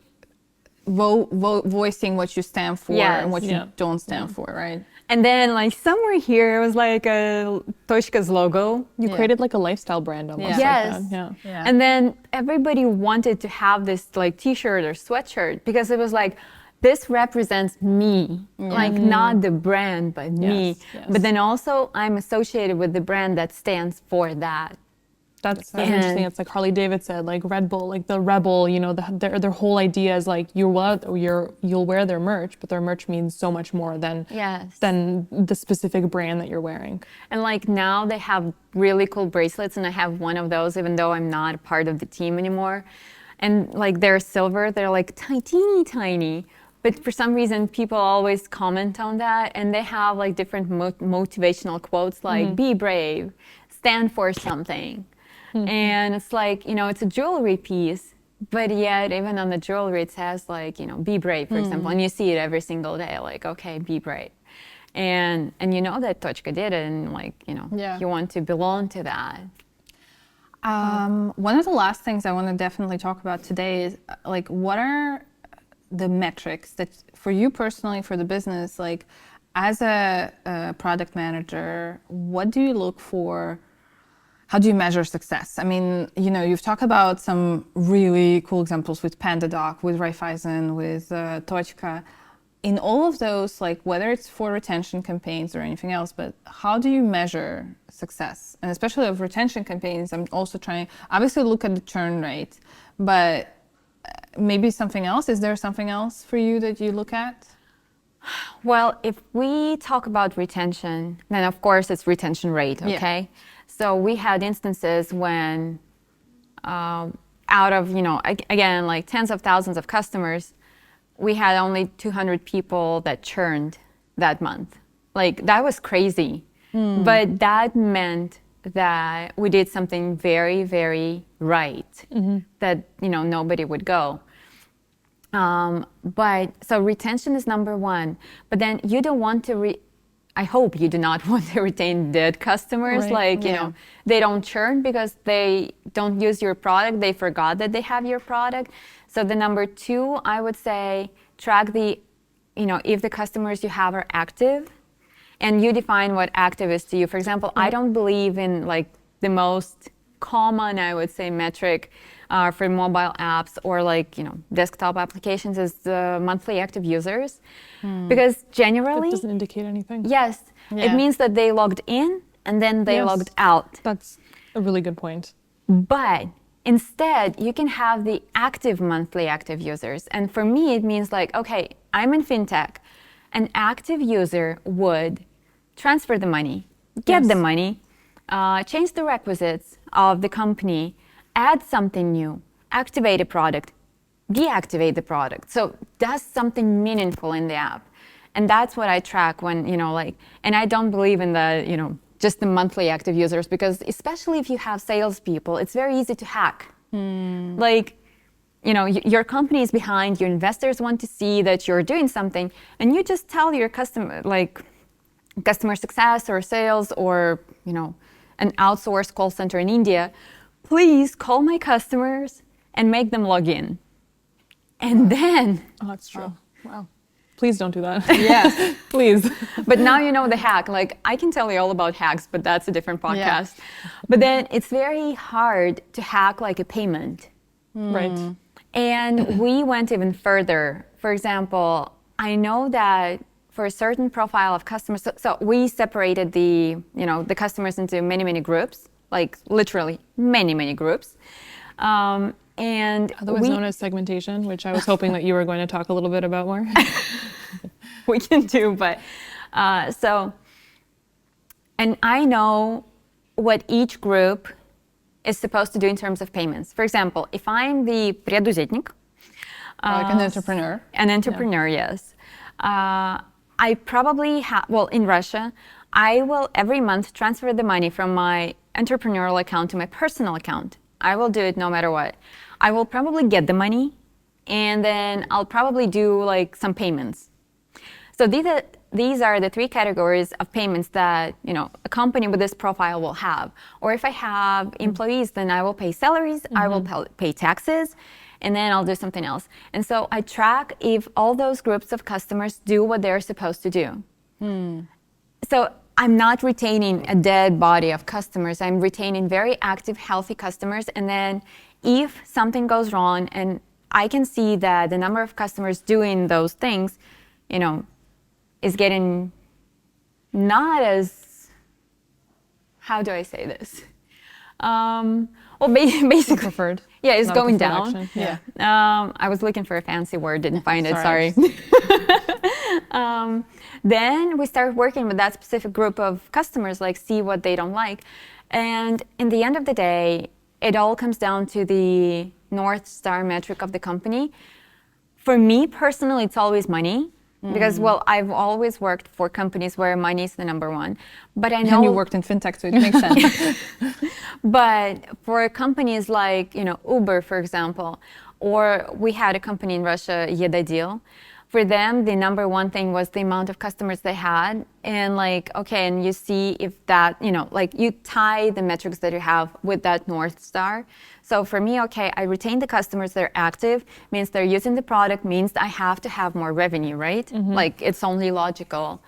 voicing what you stand for and what you don't stand for, right? And then like somewhere here it was like a Tochka's logo. You created like a lifestyle brand almost. Yes. Like that. Yeah. And then everybody wanted to have this like t-shirt or sweatshirt because it was like, this represents me, like not the brand, but me. Yes. But then also I'm associated with the brand that stands for that. That's interesting. It's like Harley Davidson, like Red Bull, like the Rebel, their whole idea is like you'll wear their merch, but their merch means so much more than the specific brand that you're wearing. And like now they have really cool bracelets, and I have one of those even though I'm not a part of the team anymore. And like they're silver, they're like tiny. But for some reason, people always comment on that, and they have like different motivational quotes like, be brave, stand for something. And it's like, it's a jewelry piece, but yet even on the jewelry, it says like, be brave, for example. And you see it every single day, like, okay, be brave. And you know that Tochka did it, and like, you want to belong to that. One of the last things I want to definitely talk about today is like, what are the metrics that for you personally, for the business, like as a product manager, what do you look for? How do you measure success? I mean, you've talked about some really cool examples with PandaDoc, with Raiffeisen, with Tochka. In all of those, like whether it's for retention campaigns or anything else, but how do you measure success? And especially of retention campaigns, I'm also trying, obviously look at the churn rate, but maybe something else. Is there something else for you that you look at? Well, if we talk about retention, then of course it's retention rate, okay? Yeah. So we had instances when out of, again, like tens of thousands of customers, we had only 200 people that churned that month. Like that was crazy. But that meant that we did something very, very right, that, nobody would go. But so retention is number one, but then you don't want to I hope you do not want to retain dead customers. Right. Like, they don't churn because they don't use your product. They forgot that they have your product. So the number two, I would say, track if the customers you have are active, and you define what active is to you. For example, I don't believe in like the most common, I would say, metric for mobile apps or like, desktop applications is the monthly active users. Because generally... That doesn't indicate anything. Yes. Yeah. It means that they logged in and then they Yes. logged out. That's a really good point. But instead, you can have the active monthly active users. And for me, it means like, okay, I'm in FinTech. An active user would transfer the money, get Yes. the money, change the requisites of the company, add something new, activate a product, deactivate the product. So does something meaningful in the app. And that's what I track when, and I don't believe in the, just the monthly active users, because especially if you have salespeople, it's very easy to hack. Like, your company is behind, your investors want to see that you're doing something, and you just tell your customer, like customer success or sales or, an outsourced call center in India, please call my customers and make them log in. And then, Oh, that's true. Wow. Please don't do that. Yes. Please. but now you know the hack. Like, I can tell you all about hacks, but that's a different podcast. But then it's very hard to hack like a payment. Right. And we went even further. For example, I know that for a certain profile of customers, so we separated the customers into many, many groups, like literally many, many groups. And Otherwise known as segmentation, which I was hoping that you were going to talk a little bit about more. we can do, but and I know what each group is supposed to do in terms of payments. For example, if I'm the предусетник, Like an entrepreneur. An entrepreneur, yes. I probably in Russia, I will every month transfer the money from my entrepreneurial account to my personal account. I will do it no matter what. I will probably get the money, and then I'll probably do like some payments. So these are the three categories of payments that a company with this profile will have. Or if I have employees, then I will pay salaries, I will pay taxes, and then I'll do something else. And so I track if all those groups of customers do what they're supposed to do. So I'm not retaining a dead body of customers. I'm retaining very active, healthy customers. And then if something goes wrong and I can see that the number of customers doing those things, is getting not as, how do I say this? Basically, Preferred. yeah, it's Not a going preferred down. action. Yeah. I was looking for a fancy word, didn't find it, Sorry. sorry. Then we start working with that specific group of customers, like see what they don't like. And in the end of the day, it all comes down to the North Star metric of the company. For me personally, it's always money. Because, I've always worked for companies where money is the number one. But I know... And you worked in FinTech, so it makes sense. But for companies like, Uber, for example, or we had a company in Russia, Yedadeal. For them, the number one thing was the amount of customers they had. And and you see if that, you tie the metrics that you have with that North Star. So for me, I retain the customers, they're active, means they're using the product, means I have to have more revenue, right? It's only logical.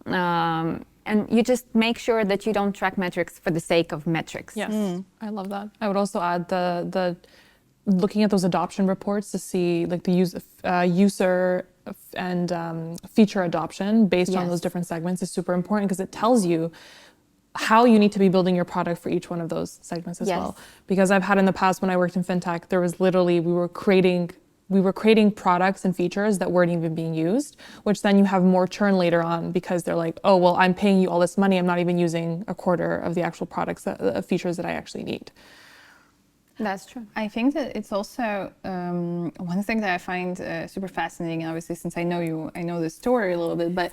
And you just make sure that you don't track metrics for the sake of metrics. Yes, I love that. I would also add the looking at those adoption reports to see the user and feature adoption based on those different segments is super important, because it tells you how you need to be building your product for each one of those segments as well. Because I've had in the past, when I worked in FinTech, there was literally, we were creating products and features that weren't even being used, which then you have more churn later on, because they're like, oh, well, I'm paying you all this money, I'm not even using a quarter of the actual products, features that I actually need. That's true. I think that it's also one thing that I find super fascinating, obviously, since I know you, I know the story a little bit, but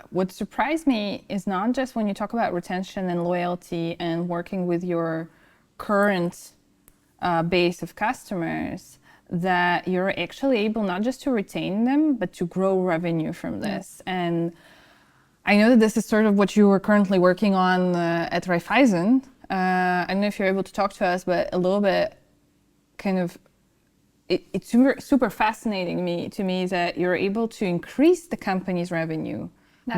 what surprised me is not just when you talk about retention and loyalty and working with your current base of customers, that you're actually able not just to retain them, but to grow revenue from this. And I know that this is sort of what you are currently working on at Raiffeisen. I don't know if you're able to talk to us, but a little bit kind of, it's super fascinating to me that you're able to increase the company's revenue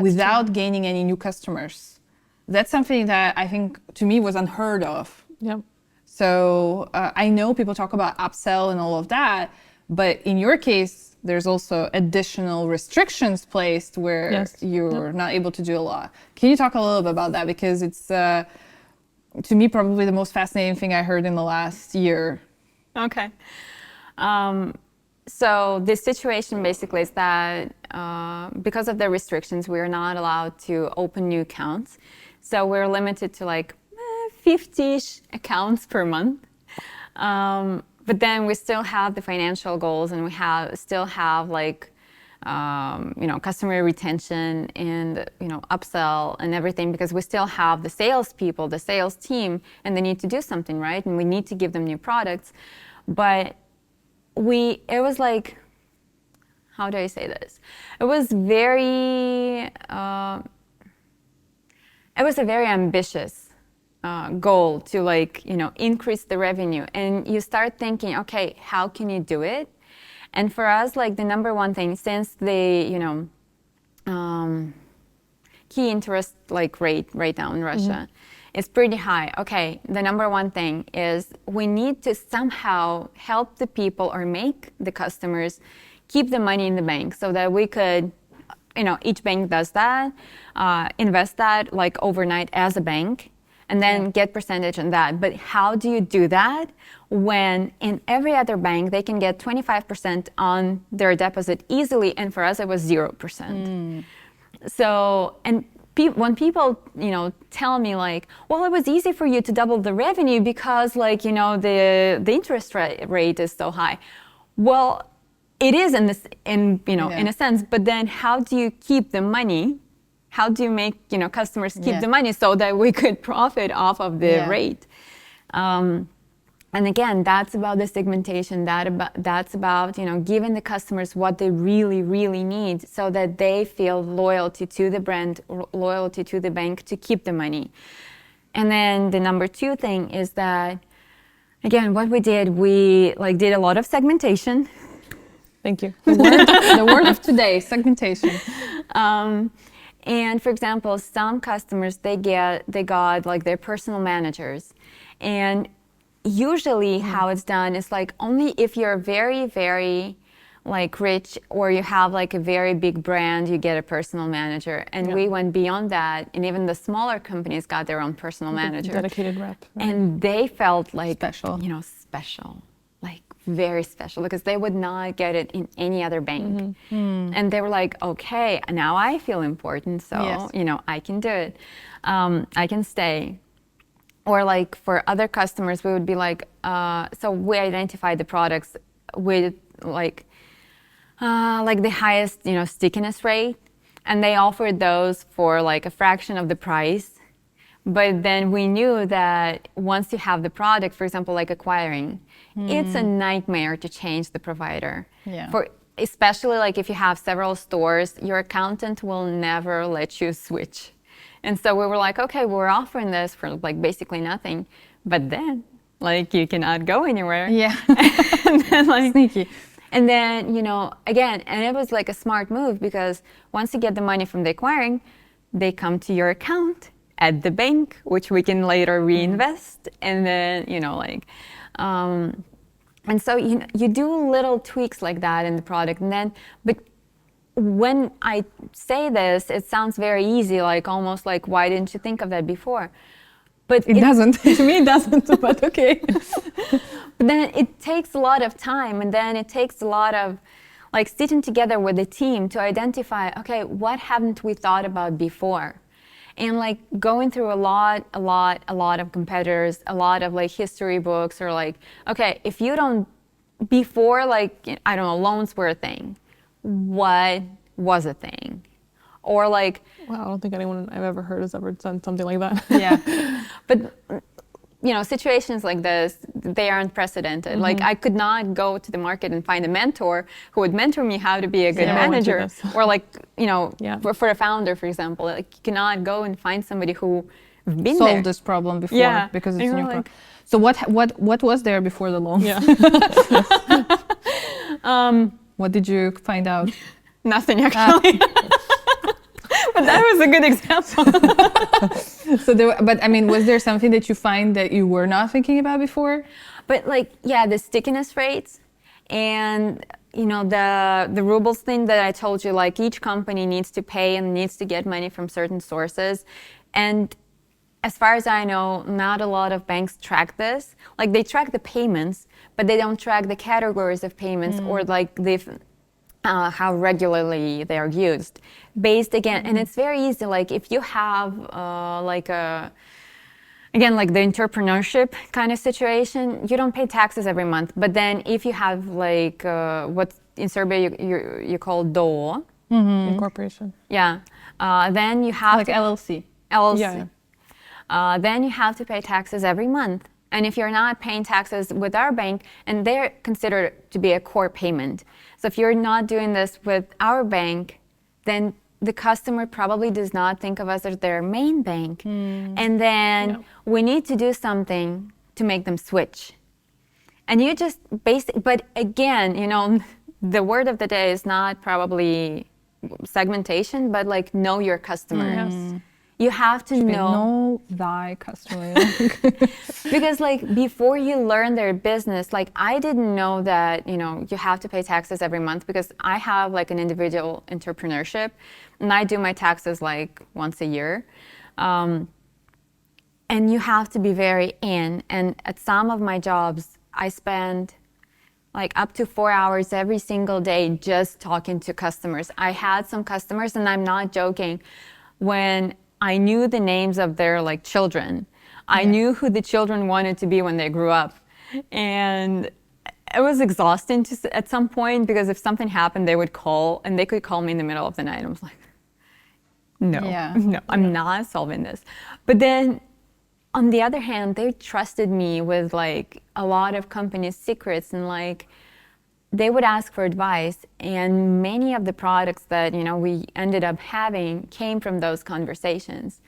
without gaining any new customers. That's something that I think to me was unheard of. Yep. So I know people talk about upsell and all of that, but in your case, there's also additional restrictions placed where Yes. you're not able to do a lot. Can you talk a little bit about that? Because it's, to me, probably the most fascinating thing I heard in the last year. Okay. So this situation basically is that because of the restrictions, we're not allowed to open new accounts. So we're limited to like 50-ish accounts per month. But then we still have the financial goals, and we still have like, customer retention and, upsell and everything, because we still have the salespeople, the sales team, and they need to do something, right? And we need to give them new products. But it was like, how do I say this? It was a very ambitious goal to increase the revenue. And you start thinking, okay, how can you do it? And for us, like the number one thing, since the, key interest rate right now in Russia is pretty high. Okay, the number one thing is we need to somehow help the people or make the customers keep the money in the bank so that we could, each bank does that, invest that like overnight as a bank, and then get percentage on that. But how do you do that when in every other bank they can get 25% on their deposit easily, and for us it was 0%. So, and when people, tell me like, well, it was easy for you to double the revenue because the interest rate is so high. Well, it is in a sense, but then how do you keep the money? How do you make, customers keep the money so that we could profit off of the rate? And again, that's about the segmentation. That's about, giving the customers what they really, really need so that they feel loyalty to the brand, loyalty to the bank to keep the money. And then the number two thing is that, again, what we did, did a lot of segmentation. Thank you. The word of today, segmentation. And for example, some customers, they got like their personal managers. And usually how it's done is like only if you're very, very like rich or you have like a very big brand, you get a personal manager. And we went beyond that, and even the smaller companies got their own personal manager. Dedicated rep. Right? And they felt like special. Special, like very special, because they would not get it in any other bank. And they were like, okay, now I feel important, so I can do it. I can stay. Or like for other customers, we would be like, so we identify the products with like the highest, stickiness rate, and they offered those for like a fraction of the price. But then we knew that once you have the product, for example, like acquiring, it's a nightmare to change the provider. Especially like if you have several stores, your accountant will never let you switch. And so we were like, okay, we're offering this for like basically nothing, but then like you cannot go anywhere. And then, sneaky. And then, again, and it was like a smart move, because once you get the money from the acquiring, they come to your account at the bank, which we can later reinvest. And then, and so you do little tweaks like that in the product. And then, but when I say this, it sounds very easy, like almost like, why didn't you think of that before? But it doesn't. To me, it doesn't, but okay. But then it takes a lot of time, and then it takes a lot of like sitting together with the team to identify, okay, what haven't we thought about before? And like going through a lot of competitors, a lot of like history books, or like, okay, if you don't, before like, I don't know, loans were a thing, what was a thing? Or like, well, I don't think anyone I've ever heard has ever done something like that. But situations like this, they are unprecedented. Like I could not go to the market and find a mentor who would mentor me how to be a good manager, or like, for a founder, for example, like you cannot go and find somebody who been solved there. this problem before, because it's new. Like, so what was there before the loan? What did you find out? Nothing, actually. But that was a good example. But I mean, was there something that you find that you were not thinking about before? But like, the stickiness rates, and the rubles thing that I told you, like each company needs to pay and needs to get money from certain sources. And as far as I know, not a lot of banks track this. Like they track the payments, but they don't track the categories of payments or like how regularly they are used. Based again, and it's very easy. Like if you have like the entrepreneurship kind of situation, you don't pay taxes every month. But then if you have like what in Serbia you call DO, Incorporation. yeah, then you have Like to, LLC. LLC. Yeah. Then you have to pay taxes every month. And if you're not paying taxes with our bank, and they're considered to be a core payment. So if you're not doing this with our bank, then the customer probably does not think of us as their main bank. And then we need to do something to make them switch. And you just but again, the word of the day is not probably segmentation, but like know your customer. Yes. You have to Know thy customer. because like before you learn their business, like I didn't know that, you have to pay taxes every month because I have like an individual entrepreneurship and I do my taxes like once a year. And you have to be very in. And at some of my jobs, I spend like up to 4 hours every single day just talking to customers. I had some customers, and I'm not joking, when I knew the names of their like children. I knew who the children wanted to be when they grew up. And it was exhausting at some point because if something happened, they would call and they could call me in the middle of the night. I was like, no, I'm not solving this. But then on the other hand, they trusted me with like a lot of company secrets and like they would ask for advice, and many of the products that we ended up having came from those conversations.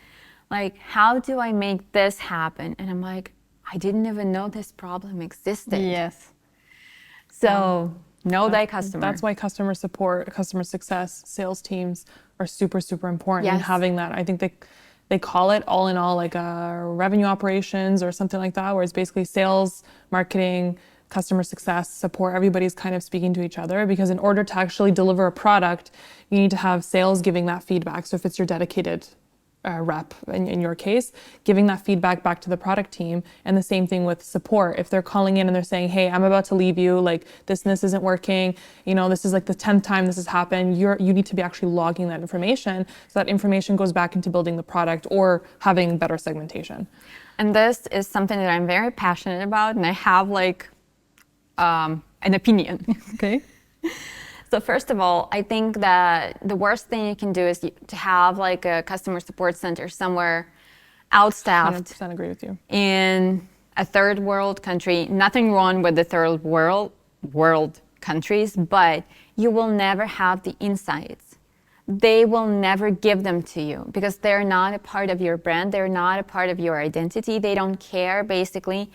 Like, how do I make this happen? And I'm like, I didn't even know this problem existed. Yes. So know thy customer. That's why customer support, customer success, sales teams are super, super important. Yes. And having that, I think they call it all in all like revenue operations or something like that, where it's basically sales, marketing, customer success, support, everybody's kind of speaking to each other, because in order to actually deliver a product, you need to have sales giving that feedback. So if it's your dedicated rep, in your case, giving that feedback back to the product team, and the same thing with support. If they're calling in and they're saying, hey, I'm about to leave you, like this isn't working, this is like the 10th time this has happened, you need to be actually logging that information, so that information goes back into building the product or having better segmentation. And this is something that I'm very passionate about, and I have like an opinion. Okay. So first of all, I think that the worst thing you can do is to have like a customer support center somewhere outstaffed. 100% agree with you. In a third world country. Nothing wrong with the third world countries, but you will never have the insights. They will never give them to you because they're not a part of your brand. They're not a part of your identity. They don't care basically.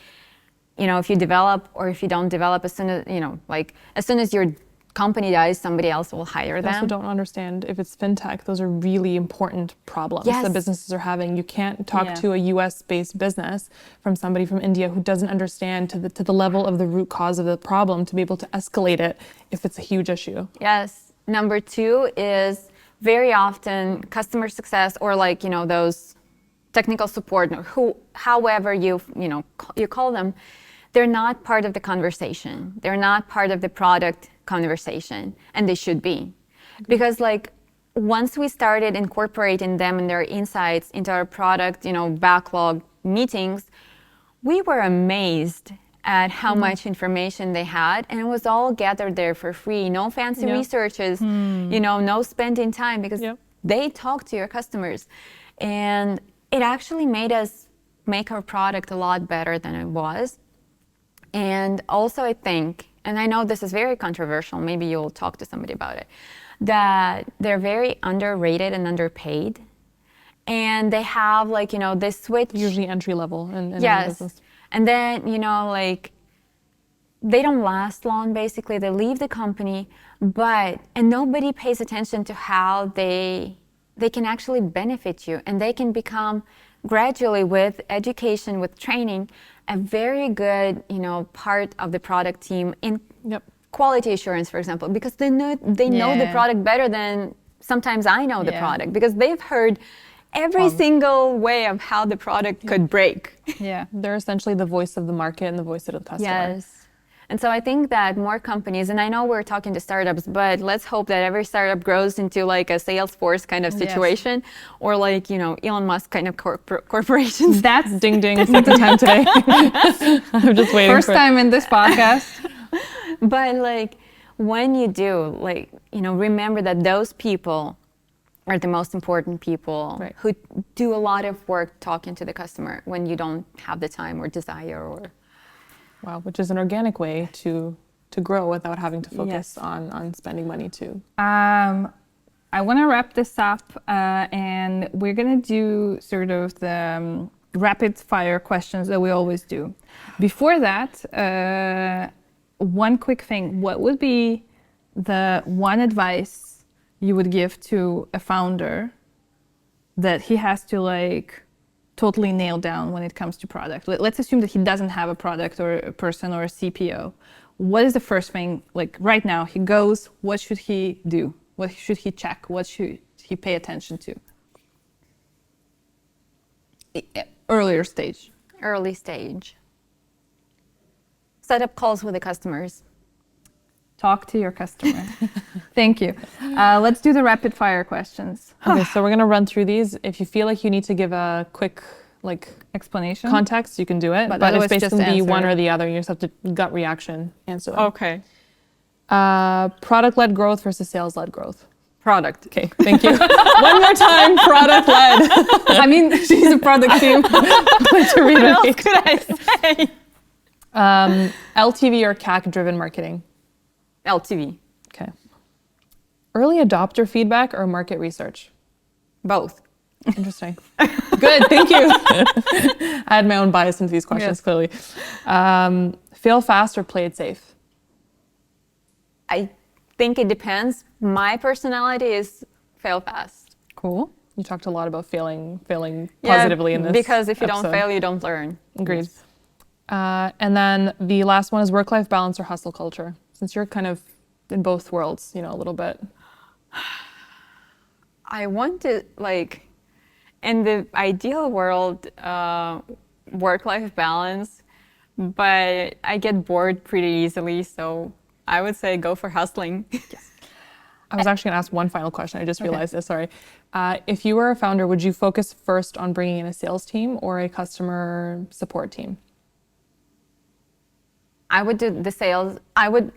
If you develop or if you don't develop, as soon as your company dies, somebody else will hire them. I also don't understand if it's FinTech, those are really important problems that businesses are having. You can't talk to a US-based business from somebody from India who doesn't understand to the level of the root cause of the problem to be able to escalate it if it's a huge issue. Yes. Number two is very often customer success or those technical support or however you call them, they're not part of the conversation. They're not part of the product conversation, and they should be. Because once we started incorporating them and their insights into our product, backlog meetings, we were amazed at how much information they had, and it was all gathered there for free. No fancy researches, no spending time, because they talk to your customers. And it actually made us make our product a lot better than it was. And also I think, and I know this is very controversial, maybe you'll talk to somebody about it, that they're very underrated and underpaid. And they have they switch. Usually entry level in business. And then, they don't last long, basically. They leave the company, and nobody pays attention to how they can actually benefit you. And they can become gradually, with education, with training, a very good, part of the product team in quality assurance, for example, because they know the product better than sometimes I know the product, because they've heard every single way of how the product could break. Yeah. They're essentially the voice of the market and the voice of the customer. Yes. And so I think that more companies, and I know we're talking to startups, but let's hope that every startup grows into like a Salesforce kind of situation, or like, you know, Elon Musk kind of corporations. That's ding ding, second time today. I'm just waiting First time in this podcast. But like, when you do, like, you know, remember that those people are the most important people who do a lot of work talking to the customer when you don't have the time or desire or... Wow, which is an organic way to grow without having to focus on spending money too. I want to wrap this up, and we're going to do sort of the rapid fire questions that we always do. Before that, one quick thing, what would be the one advice you would give to a founder that he has to like totally nail down when it comes to product? Let's assume that he doesn't have a product or a person or a CPO. What is the first thing, like right now, he goes, what should he do? What should he check? What should he pay attention to? Earlier stage. Early stage. Set up calls with the customers. Talk to your customer. Thank you. Let's do the rapid fire questions. Okay, so we're gonna run through these. If you feel like you need to give a quick explanation, context, you can do it. But it's basically one or the other. You just have to gut reaction answer them. Okay. Product-led growth versus sales-led growth. Product. Okay, thank you. One more time, product-led. I mean, she's a product team. What else could I say? LTV or CAC-driven marketing? LTV. Okay. Early adopter feedback or market research? Both. Interesting. Good, thank you. I had my own bias into these questions, clearly. Fail fast or play it safe? I think it depends. My personality is fail fast. Cool. You talked a lot about failing positively in this because if you episode. don't fail, you don't learn. Agreed. And then the last one is work-life balance or hustle culture. Since you're kind of in both worlds, you know, a little bit. I want to, like, in the ideal world, work-life balance, but I get bored pretty easily, so I would say go for hustling. Yes. I was actually going to ask one final question. I just realized this, sorry. If you were a founder, would you focus first on bringing in a sales team or a customer support team? I would do the sales. I would,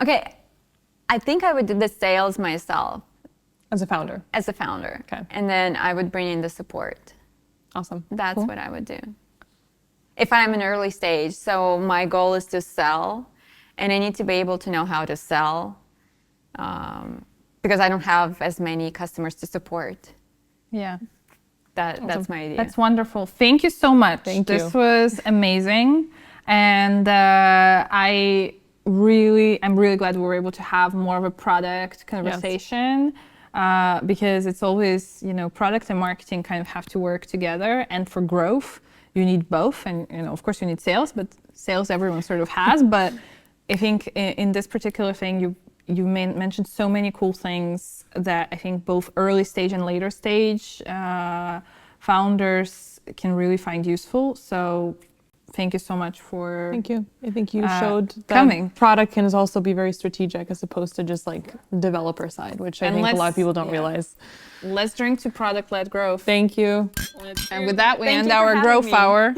okay, I think I would do the sales myself. As a founder? As a founder. Okay. And then I would bring in the support. Awesome. That's what I would do. If I'm in early stage, so my goal is to sell, and I need to be able to know how to sell, because I don't have as many customers to support. Yeah. That's my idea. That's wonderful. Thank you so much. Thank you. This was amazing. And I'm really glad we were able to have more of a product conversation. Yes. Because it's always, you know, product and marketing kind of have to work together. And for growth, you need both. And, you know, of course you need sales, but sales everyone sort of has. But I think in this particular thing, you mentioned so many cool things that I think both early stage and later stage founders can really find useful. So thank you so much for Thank you. I think you showed that coming. Product can also be very strategic as opposed to just like developer side, which I think a lot of people don't realize. Let's drink to product-led growth. Thank you. And with that, we end our growth hour.